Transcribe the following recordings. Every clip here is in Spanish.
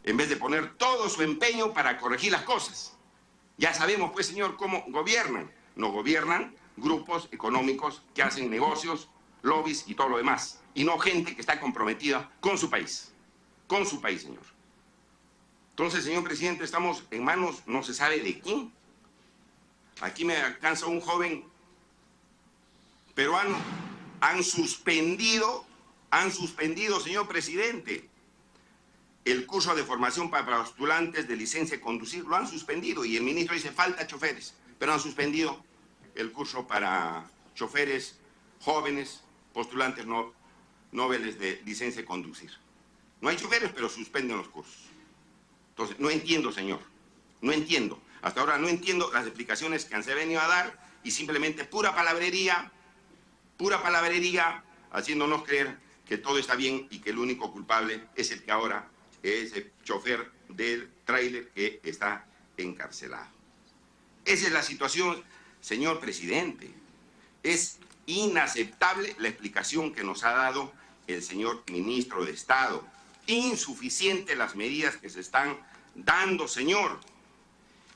en vez de poner todo su empeño para corregir las cosas. Ya sabemos, pues, señor, cómo gobiernan. No gobiernan grupos económicos que hacen negocios, lobbies y todo lo demás. Y no gente que está comprometida con su país. Con su país, señor. Entonces, señor presidente, estamos en manos no se sabe de quién. Aquí me alcanza un joven peruano. Han suspendido, señor presidente, el curso de formación para postulantes de licencia de conducir. Lo han suspendido y el ministro dice falta choferes, pero han suspendido el curso para choferes jóvenes, postulantes noveles de licencia de conducir. No hay choferes, pero suspenden los cursos. Entonces, no entiendo, señor, no entiendo. Hasta ahora no entiendo las explicaciones que se han venido a dar y simplemente pura palabrería, haciéndonos creer que todo está bien y que el único culpable es el que ahora es el chofer del tráiler que está encarcelado. Esa es la situación, señor presidente. Es inaceptable la explicación que nos ha dado el señor ministro de Estado. Insuficientes las medidas que se están dando, señor.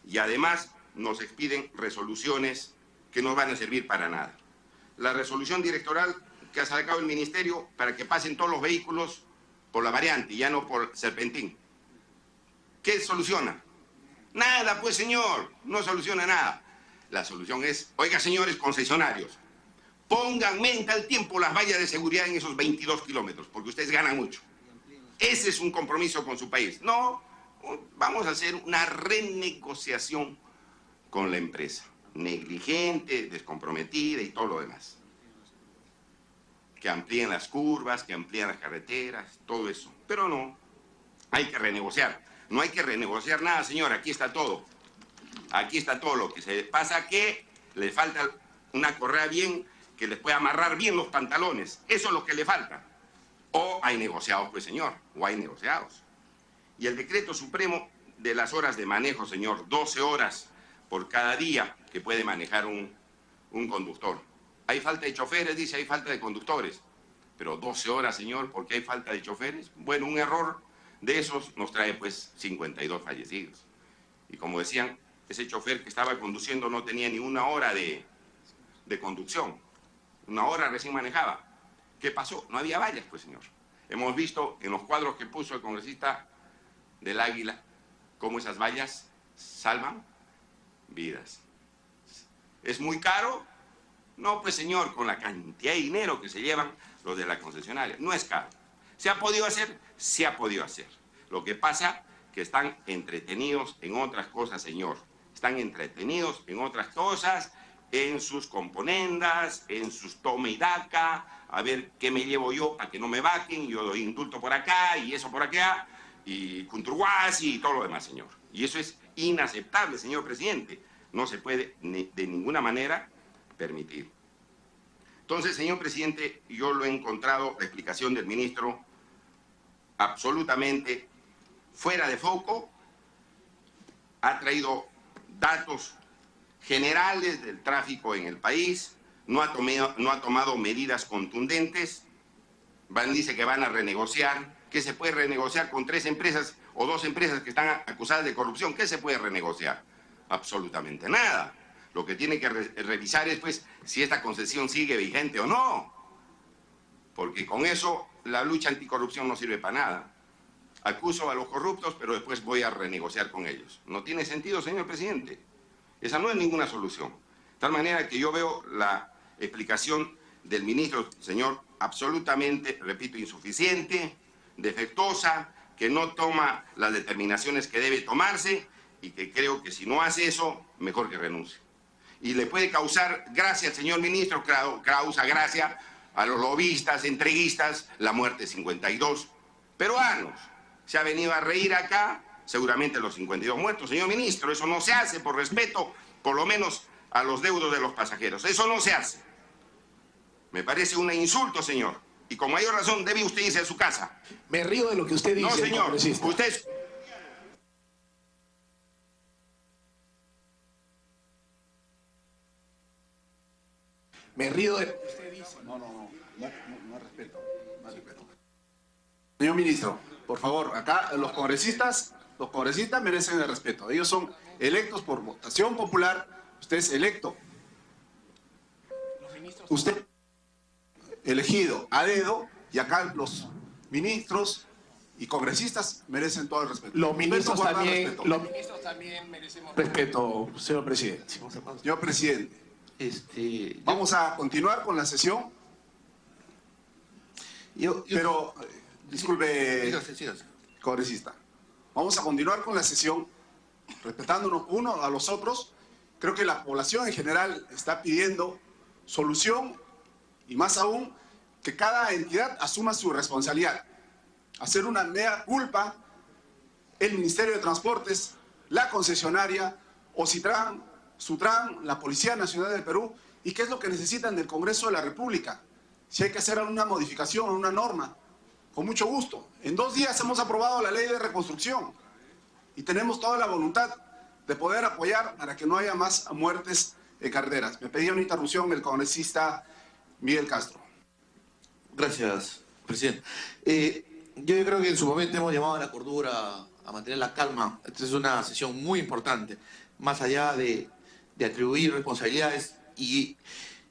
Y además nos expiden resoluciones que no van a servir para nada. La resolución directoral que ha sacado el ministerio para que pasen todos los vehículos por la variante, ya no por Serpentín. ¿Qué soluciona? Nada, pues, señor, no soluciona nada. La solución es, oiga, señores concesionarios, pongan mente al tiempo las vallas de seguridad en esos 22 kilómetros, porque ustedes ganan mucho. Ese es un compromiso con su país. No, vamos a hacer una renegociación con la empresa. Negligente, descomprometida y todo lo demás. Que amplíen las curvas, que amplíen las carreteras, todo eso. Pero no, hay que renegociar. No hay que renegociar nada, señor, aquí está todo. Aquí está todo. Lo que se pasa que le falta una correa bien, que les pueda amarrar bien los pantalones. Eso es lo que le falta. O hay negociados, pues, señor, o hay negociados. Y el decreto supremo de las horas de manejo, señor, 12 horas por cada día que puede manejar un conductor. Hay falta de choferes, dice, hay falta de conductores. Pero 12 horas, señor, ¿por qué hay falta de choferes? Bueno, un error de esos nos trae, pues, 52 fallecidos. Y como decían, ese chofer que estaba conduciendo no tenía ni una hora de conducción. Una hora recién manejaba. ¿Qué pasó? No había vallas, pues, señor. Hemos visto en los cuadros que puso el congresista del Águila cómo esas vallas salvan vidas. ¿Es muy caro? No, pues, señor, con la cantidad de dinero que se llevan los de la concesionaria. No es caro. ¿Se ha podido hacer? Se ha podido hacer. Lo que pasa que están entretenidos en otras cosas, señor. Están entretenidos en otras cosas, en sus componendas, en sus toma y daca, a ver qué me llevo yo para que no me vaquen, yo doy indulto por acá y eso por acá, y Kunturguasi y todo lo demás, señor. Y eso es inaceptable, señor presidente. No se puede de ninguna manera permitir. Entonces, señor presidente, yo lo he encontrado, la explicación del ministro, absolutamente fuera de foco. Ha traído datos generales del tráfico en el país, no ha tomado medidas contundentes. Dice que van a renegociar. ¿Qué se puede renegociar con 3 empresas o 2 empresas que están acusadas de corrupción? ¿Qué se puede renegociar? Absolutamente nada. Lo que tiene que revisar es, pues, si esta concesión sigue vigente o no. Porque con eso la lucha anticorrupción no sirve para nada. Acuso a los corruptos, pero después voy a renegociar con ellos. No tiene sentido, señor presidente. Esa no es ninguna solución. De tal manera que yo veo la explicación del ministro, señor, absolutamente, repito, insuficiente, defectuosa, que no toma las determinaciones que debe tomarse y que creo que si no hace eso, mejor que renuncie. Y le puede causar gracia al señor ministro, causa gracia a los lobistas, entreguistas, la muerte de 52 peruanos. Se ha venido a reír acá, seguramente los 52 muertos. Señor ministro, eso no se hace por respeto, por lo menos a los deudos de los pasajeros. Eso no se hace. Me parece un insulto, señor. Y con mayor razón debe usted irse a su casa. Me río de lo que usted dice. No, señor. Usted... Me río de lo que usted dice. No respeto. Señor ministro. Por favor, acá los congresistas merecen el respeto. Ellos son electos por votación popular. Usted es electo. Usted elegido a dedo, y acá los ministros y congresistas merecen todo el respeto. Los ministros también merecemos respeto, señor presidente. Señor presidente, vamos a continuar con la sesión. Pero, disculpe, congresista, vamos a continuar con la sesión, respetándonos uno a los otros. Creo que la población en general está pidiendo solución y más aún que cada entidad asuma su responsabilidad. Hacer una mea culpa, el Ministerio de Transportes, la concesionaria, Ocitran, Sutran, la Policía Nacional del Perú, y qué es lo que necesitan del Congreso de la República. Si hay que hacer una modificación, una norma, con mucho gusto. En 2 días hemos aprobado la ley de reconstrucción y tenemos toda la voluntad de poder apoyar para que no haya más muertes en carreteras. Me pedía una interrupción el congresista Miguel Castro. Gracias, presidente. Yo creo que en su momento hemos llamado a la cordura, a mantener la calma. Esta es una sesión muy importante, más allá de atribuir responsabilidades, y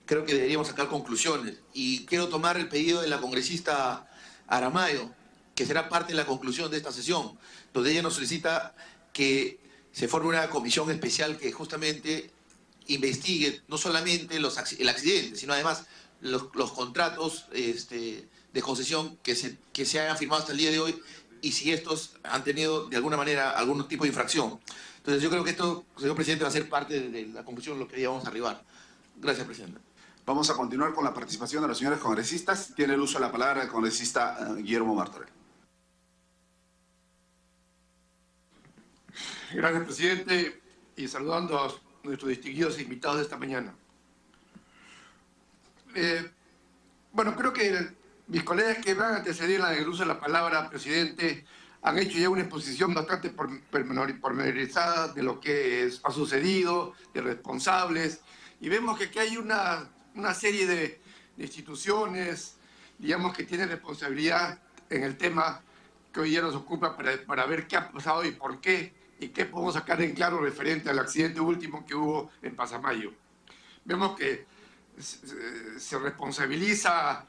creo que deberíamos sacar conclusiones. Y quiero tomar el pedido de la congresista Aramayo, que será parte de la conclusión de esta sesión, donde ella nos solicita que se forme una comisión especial que justamente investigue no solamente el accidente, sino además los contratos de concesión que se hayan firmado hasta el día de hoy, y si estos han tenido de alguna manera algún tipo de infracción. Entonces yo creo que esto, señor presidente, va a ser parte de la conclusión a lo que ya vamos a arribar. Gracias, presidente. Vamos a continuar con la participación de los señores congresistas. Tiene el uso de la palabra el congresista Guillermo Martorell. Gracias, presidente, y saludando a nuestros distinguidos invitados de esta mañana. Bueno, creo que mis colegas que van a anteceder en el uso de la palabra, presidente, han hecho ya una exposición bastante pormenorizada de lo que ha sucedido, de responsables, y vemos que aquí hay una serie de instituciones, digamos, que tienen responsabilidad en el tema que hoy ya nos ocupa para ver qué ha pasado y por qué, y qué podemos sacar en claro referente al accidente último que hubo en Pasamayo. Vemos que se responsabiliza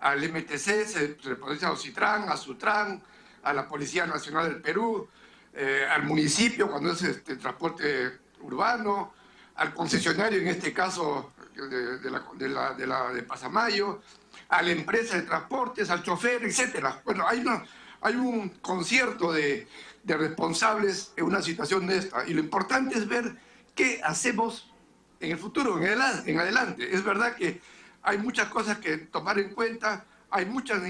al MTC, se responsabiliza a Ocitran, a Sutran, a la Policía Nacional del Perú, al municipio cuando es transporte urbano, al concesionario, en este caso de Pasamayo, a la empresa de transportes, al chofer, etc. Bueno, hay un concierto de responsables en una situación de esta, y lo importante es ver qué hacemos en el futuro, en adelante. Es verdad que hay muchas cosas que tomar en cuenta, hay muchas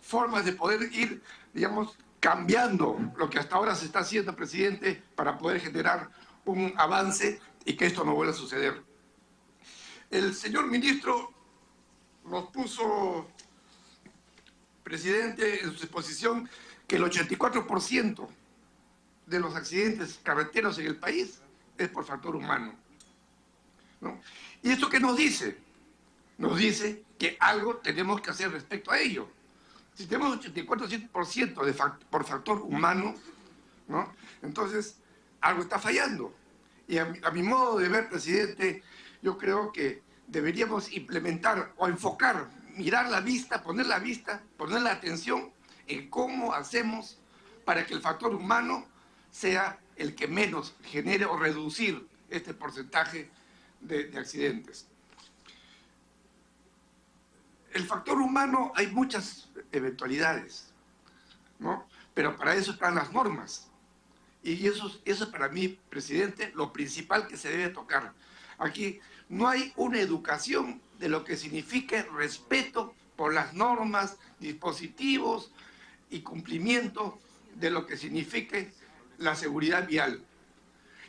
formas de poder ir, digamos, cambiando lo que hasta ahora se está haciendo, presidente, para poder generar un avance y que esto no vuelva a suceder. El señor ministro nos puso, presidente, en su exposición, que el 84% de los accidentes carreteros en el país es por factor humano, ¿no? ¿Y esto qué nos dice? Nos dice que algo tenemos que hacer respecto a ello. Si tenemos 84% por factor humano, ¿no? Entonces algo está fallando. Y a mi modo de ver, presidente, yo creo que deberíamos implementar o enfocar, mirar la vista, poner la atención en cómo hacemos para que el factor humano sea el que menos genere o reducir este porcentaje de accidentes. El factor humano, hay muchas eventualidades, ¿no? Pero para eso están las normas. Y eso es para mí, presidente, lo principal que se debe tocar. Aquí no hay una educación de lo que signifique respeto por las normas, dispositivos y cumplimiento de lo que signifique la seguridad vial.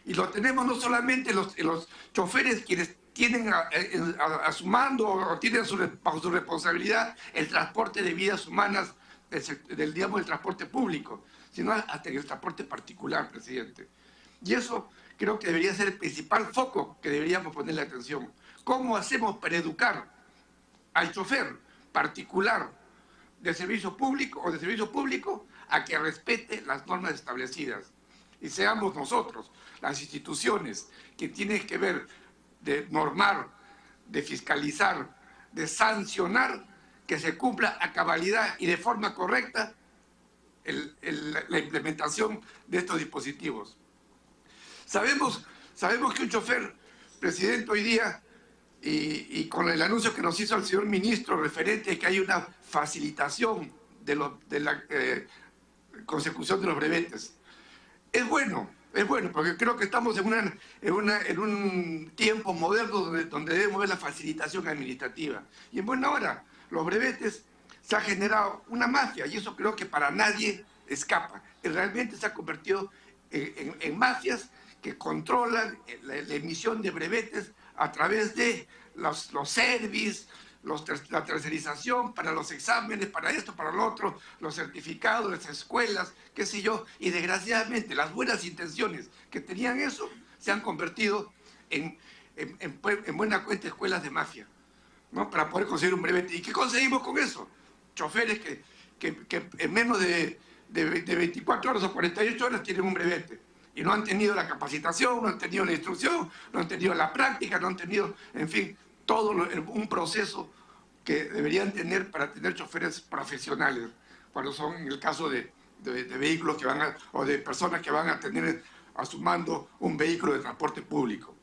Y lo tenemos no solamente los choferes quienes tienen a su mando o tienen bajo su responsabilidad el transporte de vidas humanas, digamos, el transporte público, sino hasta en el transporte particular, presidente. Y eso creo que debería ser el principal foco que deberíamos ponerle atención. ¿Cómo hacemos para educar al chofer particular de servicio público o de servicio público a que respete las normas establecidas. Y seamos nosotros, las instituciones, que tienen que ver de normar, de fiscalizar, de sancionar, que se cumpla a cabalidad y de forma correcta la implementación de estos dispositivos. Sabemos que un chofer, presidente, hoy día, y con el anuncio que nos hizo el señor ministro referente a que hay una facilitación de la consecución de los brevetes, es bueno, porque creo que estamos en un tiempo moderno donde debemos ver la facilitación administrativa. Y en buena hora, los brevetes se ha generado una mafia, y eso creo que para nadie escapa. Realmente se ha convertido en mafias que controlan la emisión de brevetes a través de los servicios, la tercerización para los exámenes, para esto, para lo otro, los certificados, las escuelas, qué sé yo, y desgraciadamente las buenas intenciones que tenían eso se han convertido en buena cuenta escuelas de mafia, ¿no? Para poder conseguir un brevete. ¿Y qué conseguimos con eso? Choferes que en menos de 24 horas o 48 horas tienen un brevete y no han tenido la capacitación, no han tenido la instrucción, no han tenido la práctica, no han tenido, en fin, todo un proceso que deberían tener para tener choferes profesionales, cuando son en el caso de vehículos que o de personas que van a tener a su mando un vehículo de transporte público.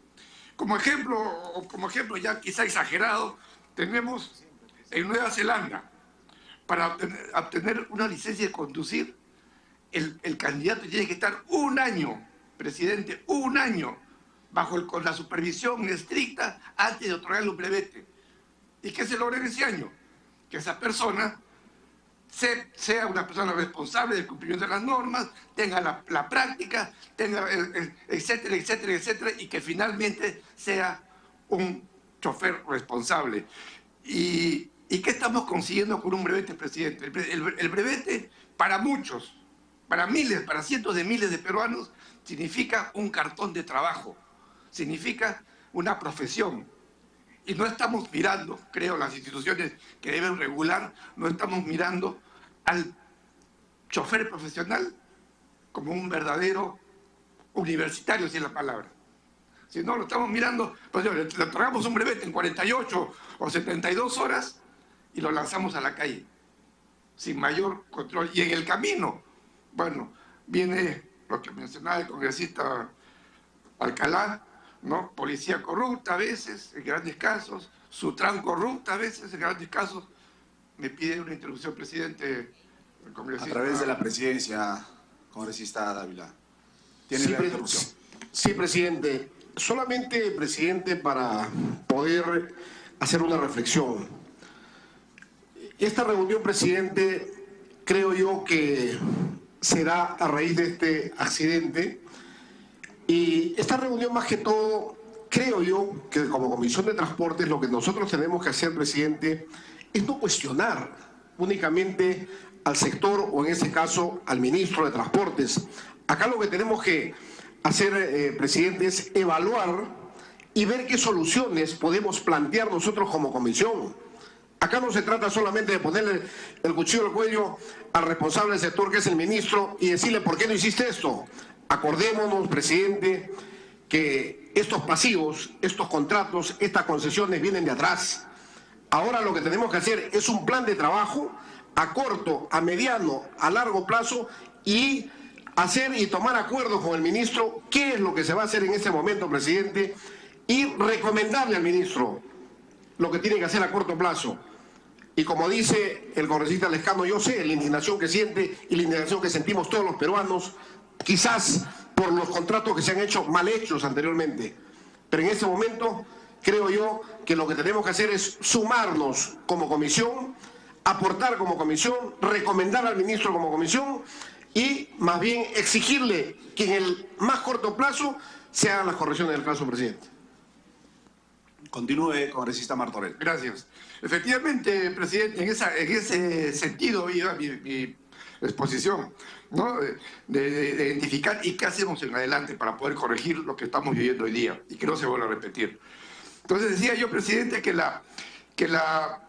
Como ejemplo ya quizá exagerado, tenemos en Nueva Zelanda, para obtener una licencia de conducir, el candidato tiene que estar un año, presidente, un año, con la supervisión estricta antes de otorgarle un brevete. ¿Y qué se logra en ese año? Que esa persona sea una persona responsable del cumplimiento de las normas, tenga la práctica, tenga etcétera, etcétera, etcétera, y que finalmente sea un chofer responsable. ¿Y qué estamos consiguiendo con un brevete, presidente? El brevete, para muchos, para miles, para cientos de miles de peruanos, significa un cartón de trabajo, significa una profesión. Y no estamos mirando, creo, las instituciones que deben regular, no estamos mirando al chofer profesional como un verdadero universitario, si es la palabra. Si no, lo estamos mirando, pues le otorgamos un brevete en 48 o 72 horas y lo lanzamos a la calle, sin mayor control. Y en el camino, bueno, viene lo que mencionaba el congresista Alcalá, ¿no? Policía corrupta a veces, en grandes casos, Sutran corrupta a veces, en grandes casos. Me pide una interrupción, presidente, el congresista. A través de la presidencia, congresista Dávila. Tiene la interrupción. Sí, presidente. Solamente, presidente, para poder hacer una reflexión. Esta reunión, presidente, creo yo que será a raíz de este accidente. Y esta reunión, más que todo, creo yo que como Comisión de Transportes lo que nosotros tenemos que hacer, presidente, es no cuestionar únicamente al sector o en este caso al ministro de Transportes. Acá lo que tenemos que hacer, presidente, es evaluar y ver qué soluciones podemos plantear nosotros como comisión. Acá no se trata solamente de ponerle el cuchillo al cuello al responsable del sector, que es el ministro, y decirle ¿por qué no hiciste esto? Acordémonos, presidente, que estos pasivos, estos contratos, estas concesiones vienen de atrás. Ahora lo que tenemos que hacer es un plan de trabajo a corto, a mediano, a largo plazo y hacer y tomar acuerdos con el ministro qué es lo que se va a hacer en este momento, presidente, y recomendarle al ministro lo que tiene que hacer a corto plazo. Y como dice el congresista Lescano, yo sé la indignación que siente y la indignación que sentimos todos los peruanos, quizás por los contratos que se han hecho mal hechos anteriormente. Pero en este momento creo yo que lo que tenemos que hacer es sumarnos como comisión, aportar como comisión, recomendar al ministro como comisión y más bien exigirle que en el más corto plazo se hagan las correcciones del caso, presidente. Continúe, congresista Martorell. Gracias. Efectivamente, presidente, en ese sentido iba mi exposición, ¿no? De identificar y qué hacemos en adelante para poder corregir lo que estamos viviendo hoy día y que no se vuelva a repetir. Entonces decía yo, presidente, que la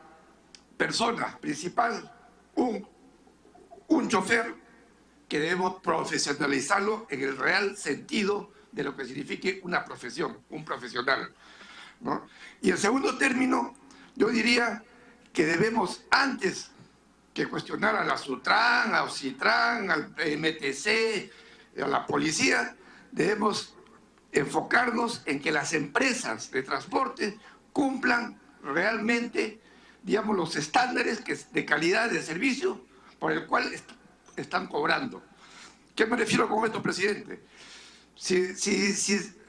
persona principal, un chofer, que debemos profesionalizarlo en el real sentido de lo que signifique una profesión, un profesional, ¿no? Y en segundo término, yo diría que debemos, antes que cuestionar a la Sutran, a Ocitran, al MTC, a la policía, debemos enfocarnos en que las empresas de transporte cumplan realmente, digamos, los estándares de calidad de servicio por el cual están cobrando. ¿Qué me refiero con esto, presidente? Si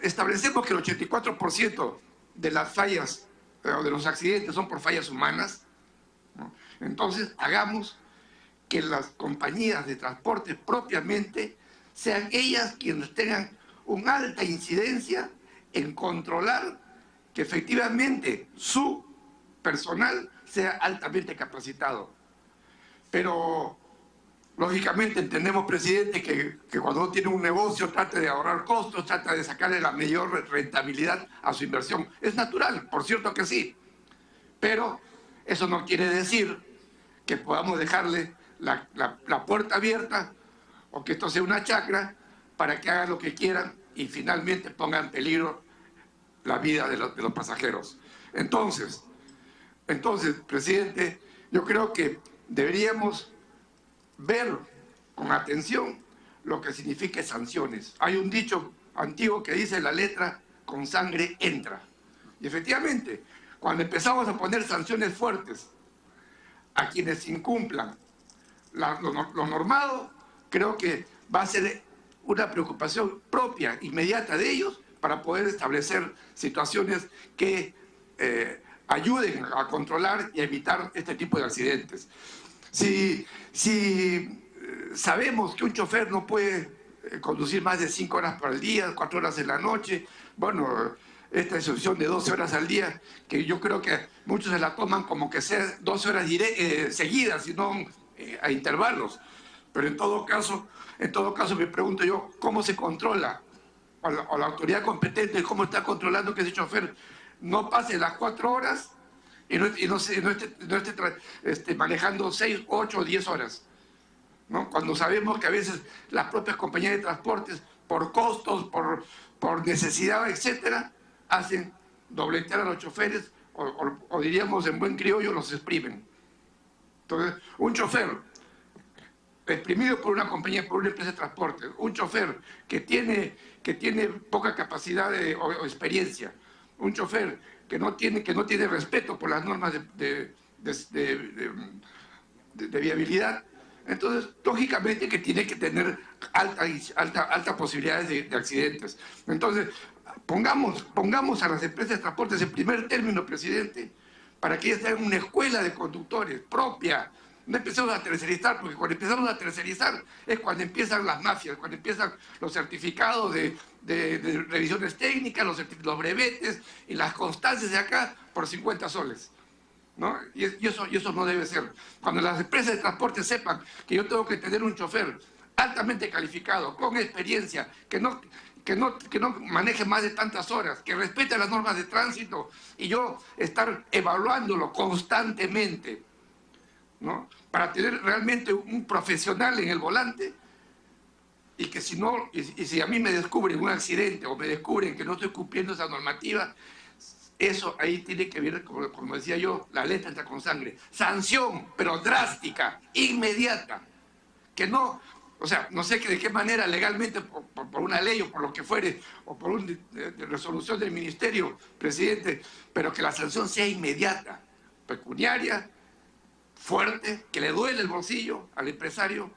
establecemos que el 84% de las fallas o de los accidentes son por fallas humanas, ¿no? Entonces hagamos que las compañías de transporte propiamente sean ellas quienes tengan una alta incidencia en controlar que efectivamente su personal sea altamente capacitado. Pero lógicamente entendemos, presidente, que cuando uno tiene un negocio trate de ahorrar costos, trata de sacarle la mayor rentabilidad a su inversión. Es natural, por cierto que sí, pero eso no quiere decir que podamos dejarle la puerta abierta o que esto sea una chacra para que hagan lo que quieran y finalmente pongan en peligro la vida de los pasajeros. Entonces, presidente, yo creo que deberíamos ver con atención lo que significa sanciones. Hay un dicho antiguo que dice: la letra con sangre entra. Y efectivamente, cuando empezamos a poner sanciones fuertes a quienes incumplan lo normado, creo que va a ser una preocupación propia, inmediata de ellos, para poder establecer situaciones que ayuden a controlar y a evitar este tipo de accidentes. Si sabemos que un chofer no puede conducir más de 5 horas por el día, 4 horas en la noche, bueno, esta excepción de 12 horas al día, que yo creo que muchos se la toman como que sea 12 horas seguidas, sino a intervalos. Pero en todo caso me pregunto yo, ¿cómo se controla? O la autoridad competente, ¿cómo está controlando que ese chofer no pase las 4 horas y no esté manejando 6, 8 o 10 horas? ¿No? Cuando sabemos que a veces las propias compañías de transportes, por costos, por necesidad, etcétera, hacen dobletear a los choferes o diríamos en buen criollo, los exprimen. Entonces, un chofer exprimido por una compañía, por una empresa de transporte, un chofer que tiene poca capacidad o experiencia, un chofer que no tiene respeto por las normas de viabilidad, entonces lógicamente que tiene que tener altas posibilidades de accidentes. Entonces pongamos a las empresas de transportes en primer término, presidente, para que ellas tengan una escuela de conductores propia. No empecemos a tercerizar, porque cuando empezamos a tercerizar es cuando empiezan las mafias, cuando empiezan los certificados de revisiones técnicas, los brevetes y las constancias de acá por 50 soles. ¿No? Y eso no debe ser. Cuando las empresas de transporte sepan que yo tengo que tener un chofer altamente calificado, con experiencia, que no maneje más de tantas horas, que respete las normas de tránsito y yo estar evaluándolo constantemente, ¿no? Para tener realmente un profesional en el volante y que si a mí me descubren un accidente o me descubren que no estoy cumpliendo esa normativa, eso ahí tiene que ver, como decía yo, la letra entra con sangre. Sanción, pero drástica, inmediata. Que no, o sea, no sé de qué manera legalmente, por una ley o por lo que fuere, o por una resolución del ministerio, presidente, pero que la sanción sea inmediata, pecuniaria, fuerte, que le duele el bolsillo al empresario,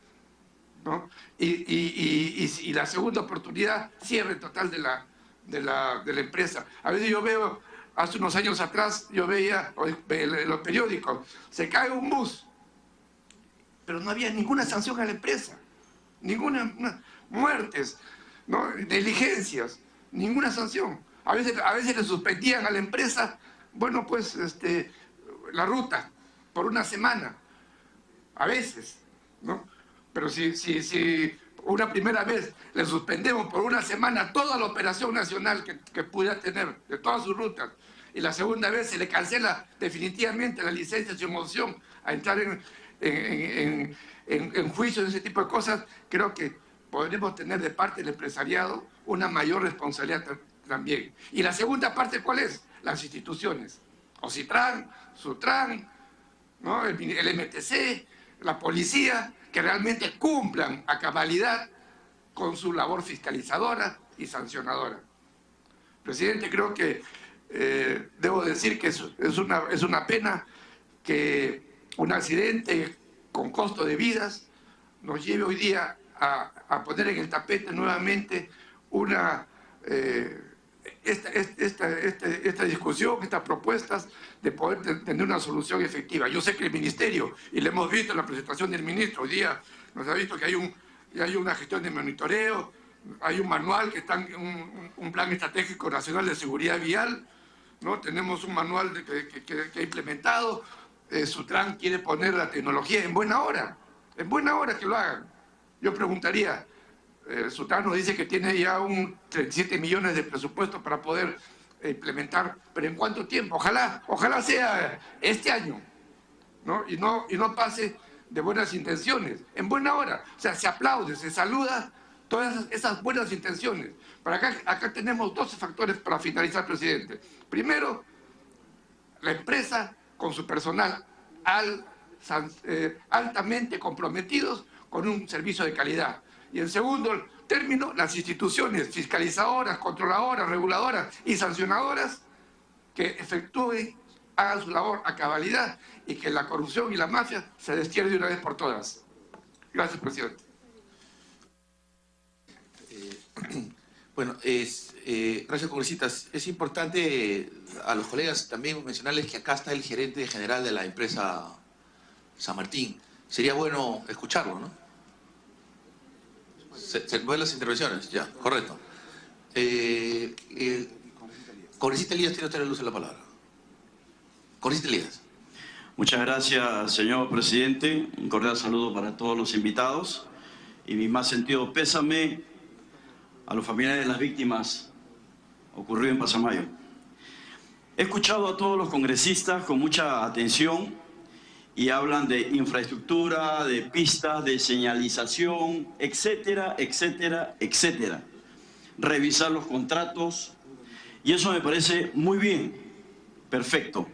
¿no? Y la segunda oportunidad, cierre total de la empresa. A veces yo veo, hace unos años atrás, yo veía en los periódicos, se cae un bus, pero no había ninguna sanción a la empresa, ninguna muertes, ¿no? Negligencias, ninguna sanción. A veces le suspendían a la empresa, bueno, pues la ruta por una semana, a veces, ¿no? Pero si una primera vez le suspendemos por una semana toda la operación nacional que pudiera tener de todas sus rutas, y la segunda vez se le cancela definitivamente la licencia sin opción a entrar en juicios de ese tipo de cosas, creo que podremos tener de parte del empresariado una mayor responsabilidad también. Y la segunda parte, ¿cuál es? Las instituciones. OCITRAN, SUTRAN, ¿no? el MTC, la policía, que realmente cumplan a cabalidad con su labor fiscalizadora y sancionadora. Presidente, creo que debo decir que es una pena que un accidente con costo de vidas nos lleve hoy día a poner en el tapete nuevamente esta discusión, estas propuestas de poder tener una solución efectiva. Yo sé que el Ministerio, y lo hemos visto en la presentación del ministro, hoy día nos ha visto que hay una gestión de monitoreo, hay un manual que está en un plan estratégico nacional de seguridad vial, ¿no? Tenemos un manual que ha implementado. SUTRAN quiere poner la tecnología en buena hora que lo hagan. Yo preguntaría, SUTRAN nos dice que tiene ya 37 millones de presupuesto para poder implementar, pero ¿en cuánto tiempo? Ojalá sea este año, ¿no? Y no pase de buenas intenciones, en buena hora. O sea, se aplaude, se saluda todas esas buenas intenciones. Acá tenemos 12 factores para finalizar, presidente. Primero, la empresa con su personal altamente comprometidos con un servicio de calidad. Y en segundo término, las instituciones fiscalizadoras, controladoras, reguladoras y sancionadoras que hagan su labor a cabalidad y que la corrupción y la mafia se destierre de una vez por todas. Gracias, presidente. Bueno, gracias, congresistas. Es importante a los colegas también mencionarles que acá está el gerente general de la empresa San Martín. Sería bueno escucharlo, ¿no? ¿Se ven las intervenciones? Ya, correcto. Congresista Elías, tiene usted el uso de la palabra. Congresista Elías. Muchas gracias, señor presidente. Un cordial saludo para todos los invitados y mi más sentido pésame a los familiares de las víctimas ocurrido en Pasamayo. He escuchado a todos los congresistas con mucha atención y hablan de infraestructura, de pistas, de señalización, etcétera, etcétera, etcétera. Revisar los contratos, y eso me parece muy bien, perfecto.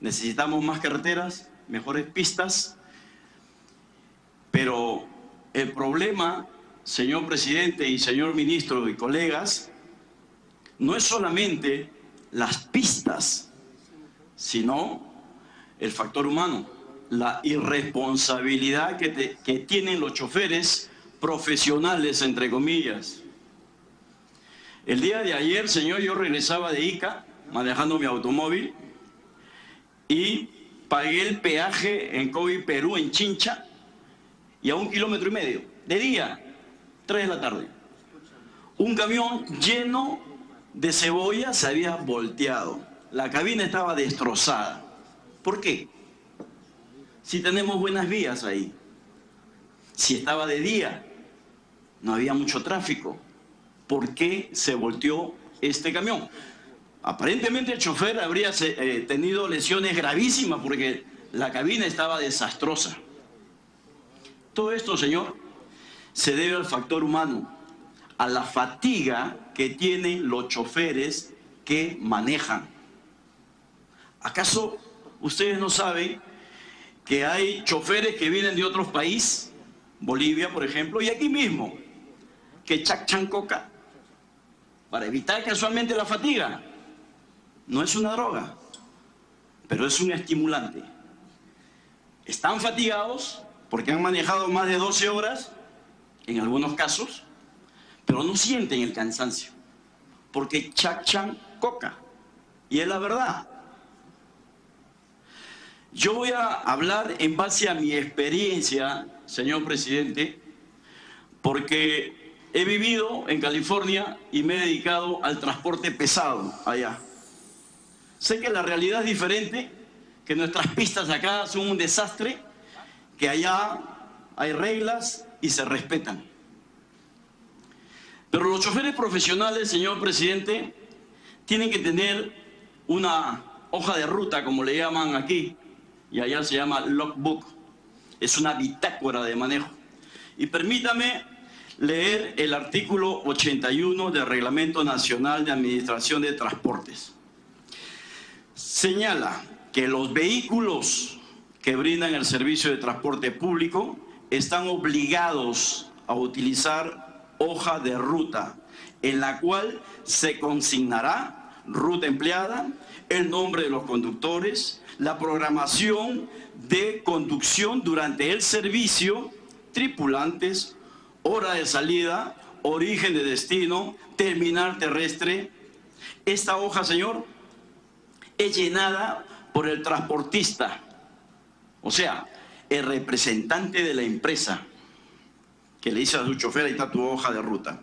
Necesitamos más carreteras, mejores pistas, pero el problema, señor presidente y señor ministro y colegas, no es solamente las pistas, sino el factor humano, la irresponsabilidad que tienen los choferes profesionales, entre comillas. El día de ayer, señor, yo regresaba de Ica, manejando mi automóvil, y pagué el peaje en Covi, Perú, en Chincha, y a 1,5 kilómetros, de día, 3 de la tarde. Un camión lleno de cebolla se había volteado. La cabina estaba destrozada. ¿Por qué? Si tenemos buenas vías ahí. Si estaba de día, no había mucho tráfico. ¿Por qué se volteó este camión? Aparentemente el chofer habría tenido lesiones gravísimas porque la cabina estaba desastrosa. Todo esto, señor, se debe al factor humano, a la fatiga que tienen los choferes que manejan. ¿Acaso ustedes no saben que hay choferes que vienen de otros países, Bolivia, por ejemplo, y aquí mismo, que chachan coca para evitar casualmente la fatiga? No es una droga, pero es un estimulante. Están fatigados porque han manejado más de 12 horas, en algunos casos, pero no sienten el cansancio, porque chachan coca. Y es la verdad. Yo voy a hablar en base a mi experiencia, señor presidente, porque he vivido en California y me he dedicado al transporte pesado allá. Sé que la realidad es diferente, que nuestras pistas acá son un desastre, que allá hay reglas y se respetan. Pero los choferes profesionales, señor presidente, tienen que tener una hoja de ruta, como le llaman aquí, y allá se llama logbook, es una bitácora de manejo. Y permítame leer el artículo 81 del Reglamento Nacional de Administración de Transportes. Señala que los vehículos que brindan el servicio de transporte público están obligados a utilizar hoja de ruta, en la cual se consignará ruta empleada, el nombre de los conductores, la programación de conducción durante el servicio, tripulantes, hora de salida, origen de destino, terminal terrestre. Esta hoja, señor, es llenada por el transportista, o sea, el representante de la empresa, que le dice a su chofer: ahí está tu hoja de ruta.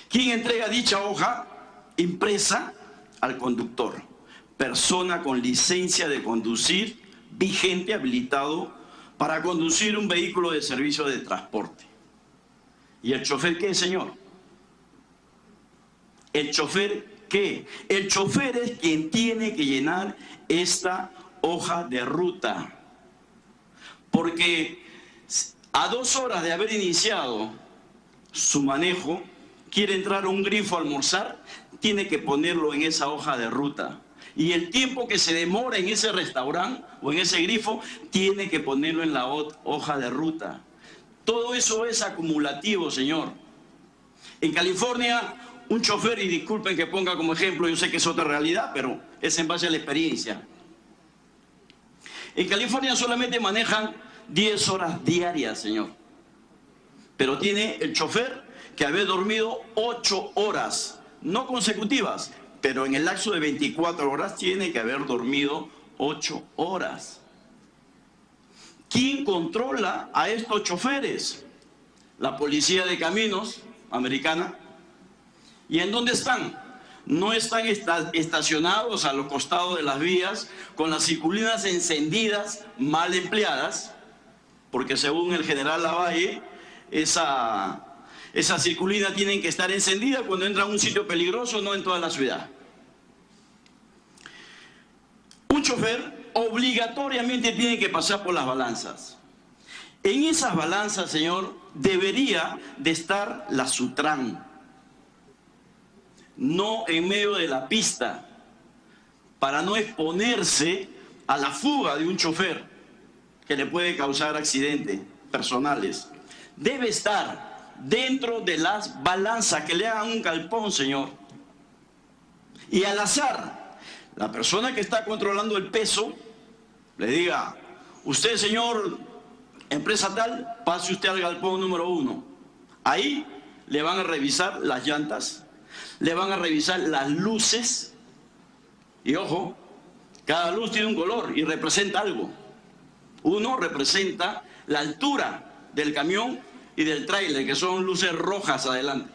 ¿Quién entrega dicha hoja impresa? Al conductor, persona con licencia de conducir vigente, habilitado para conducir un vehículo de servicio de transporte. ¿Y el chofer qué, señor? ¿El chofer qué? El chofer es quien tiene que llenar esta hoja de ruta, porque a 2 horas de haber iniciado su manejo, quiere entrar a un grifo a almorzar, tiene que ponerlo en esa hoja de ruta. Y el tiempo que se demora en ese restaurante o en ese grifo, tiene que ponerlo en la hoja de ruta. Todo eso es acumulativo, señor. En California, un chofer, y disculpen que ponga como ejemplo, yo sé que es otra realidad, pero es en base a la experiencia. En California solamente manejan 10 horas diarias, señor. Pero tiene el chofer que haber dormido 8 horas, no consecutivas, pero en el lapso de 24 horas tiene que haber dormido 8 horas. ¿Quién controla a estos choferes? La Policía de Caminos americana. ¿Y en dónde están? No están estacionados a los costados de las vías con las circulinas encendidas, mal empleadas, porque según el general Lavalle, esa circulina tienen que estar encendida cuando entran a un sitio peligroso, no en toda la ciudad. Un chofer obligatoriamente tiene que pasar por las balanzas. En esas balanzas, señor, debería de estar la Sutran, no en medio de la pista, para no exponerse a la fuga de un chofer que le puede causar accidentes personales. Debe estar dentro de las balanzas, que le hagan un galpón, señor. Y al azar, la persona que está controlando el peso le diga: usted, señor, empresa tal, pase usted al galpón número 1. Ahí le van a revisar las llantas, le van a revisar las luces. Y ojo, cada luz tiene un color y representa algo. Uno representa la altura del camión y del tráiler, que son luces rojas adelante.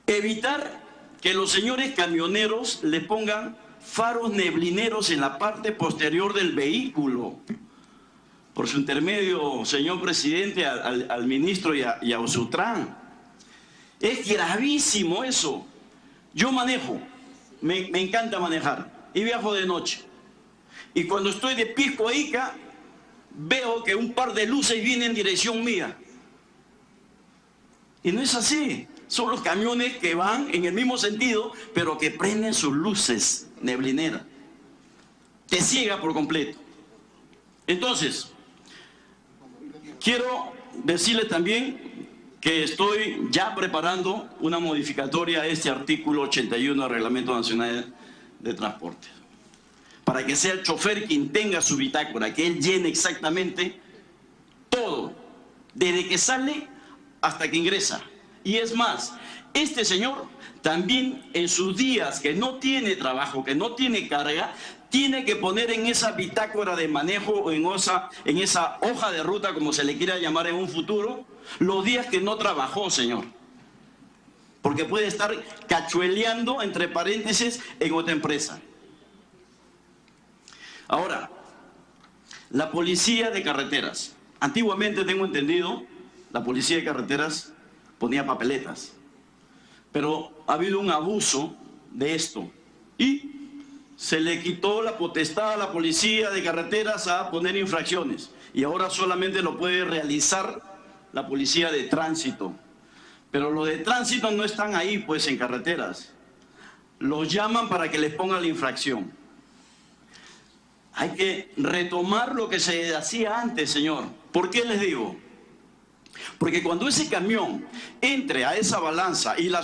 Evitar que los señores camioneros le pongan faros neblineros en la parte posterior del vehículo. Por su intermedio, señor presidente, al ministro y a Sutran. Es gravísimo eso. Yo manejo, me encanta manejar y viajo de noche. Y cuando estoy de Pisco a Ica, veo que un par de luces vienen en dirección mía. Y no es así. Son los camiones que van en el mismo sentido, pero que prenden sus luces neblineras. Te ciega por completo. Entonces, quiero decirle también que estoy ya preparando una modificatoria a este artículo 81 del Reglamento Nacional de Transporte, para que sea el chofer quien tenga su bitácora, que él llene exactamente todo, desde que sale hasta que ingresa. Y es más, este señor también en sus días que no tiene trabajo, que no tiene carga, tiene que poner en esa bitácora de manejo o en esa hoja de ruta, como se le quiera llamar en un futuro, los días que no trabajó, señor. Porque puede estar cachueleando, entre paréntesis, en otra empresa. Ahora, la policía de carreteras. Antiguamente, tengo entendido, la policía de carreteras ponía papeletas. Pero ha habido un abuso de esto. Y se le quitó la potestad a la policía de carreteras a poner infracciones y ahora solamente lo puede realizar la policía de tránsito. Pero los de tránsito no están ahí, pues, en carreteras. Los llaman para que les pongan la infracción. Hay que retomar lo que se hacía antes, señor. ¿Por qué les digo? Porque cuando ese camión entre a esa balanza y la